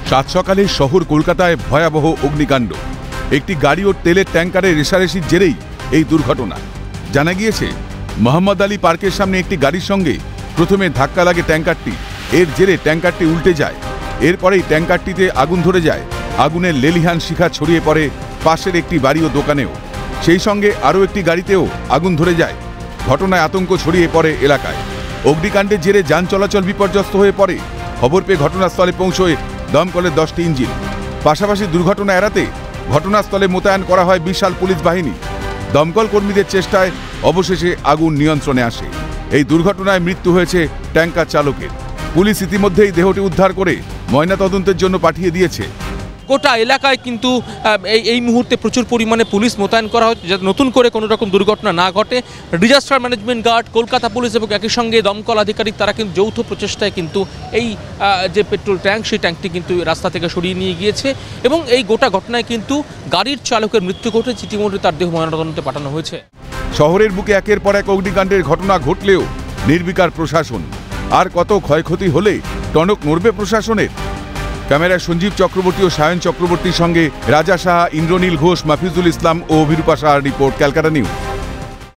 সাত সকালে শহর কলকাতায় ভয়াবহ অগ্নিকাণ্ড। একটি গাড়ি ও তেলের ট্যাঙ্কারে রেষারেষির জেরেই এই দুর্ঘটনা। জানা গিয়েছে, মোহাম্মদ আলী পার্কের সামনে একটি গাড়ির সঙ্গে প্রথমে ধাক্কা লাগে ট্যাঙ্কারটি। এর জেরে ট্যাঙ্কারটি উল্টে যায়। এরপরেই ট্যাঙ্কারটিতে আগুন ধরে যায়। আগুনের লেলিহান শিখা ছড়িয়ে পড়ে পাশের একটি বাড়ি ও দোকানেও। সেই সঙ্গে আরও একটি গাড়িতেও আগুন ধরে যায়। ঘটনায় আতঙ্ক ছড়িয়ে পড়ে এলাকায়। অগ্নিকাণ্ডের জেরে যান চলাচল বিপর্যস্ত হয়ে পড়ে। খবর পেয়ে ঘটনাস্থলে পৌঁছয় দমকলের 10টি ইঞ্জিন। পাশাপাশি দুর্ঘটনা এড়াতে ঘটনাস্থলে মোতায়েন করা হয় বিশাল পুলিশ বাহিনী। দমকল কর্মীদের চেষ্টায় অবশেষে আগুন নিয়ন্ত্রণে আসে। এই দুর্ঘটনায় মৃত্যু হয়েছে ট্যাঙ্কার চালকের। পুলিশ ইতিমধ্যেই দেহটি উদ্ধার করে ময়নাতদন্তের জন্য পাঠিয়ে দিয়েছে। গোটা এলাকায় কিন্তু এই মুহূর্তে প্রচুর পরিমাণে পুলিশ মোতায়েন করা হচ্ছে, যাতে নতুন করে কোনো রকম দুর্ঘটনা না ঘটে। ডিজাস্টার ম্যানেজমেন্ট গার্ড, কলকাতা পুলিশ এবং একই সঙ্গে দমকল আধিকারিক তারা কিন্তু যৌথ প্রচেষ্টায় কিন্তু এই যে পেট্রোল ট্যাঙ্ক, সেই ট্যাঙ্কটি কিন্তু রাস্তা থেকে সরিয়ে নিয়ে গিয়েছে এবং এই গোটা ঘটনায় কিন্তু গাড়ির চালকের মৃত্যু ঘটেছে। ইতিমধ্যে তার দেহ ময়নাতদন্তে পাঠানো হয়েছে। শহরের বুকে একের পর এক অগ্নিকাণ্ডের ঘটনা ঘটলেও নির্বিকার প্রশাসন। আর কত ক্ষয়ক্ষতি হলে টনক নড়বে প্রশাসনের? ক্যামেরায় সঞ্জীব চক্রবর্তী ও সায়ন চক্রবর্তীর সঙ্গে রাজা সাহা, ইন্দ্রনীল ঘোষ, মাফিজুল ইসলাম ও অভিরূপা সাহার রিপোর্ট, ক্যালকাটা নিউজ।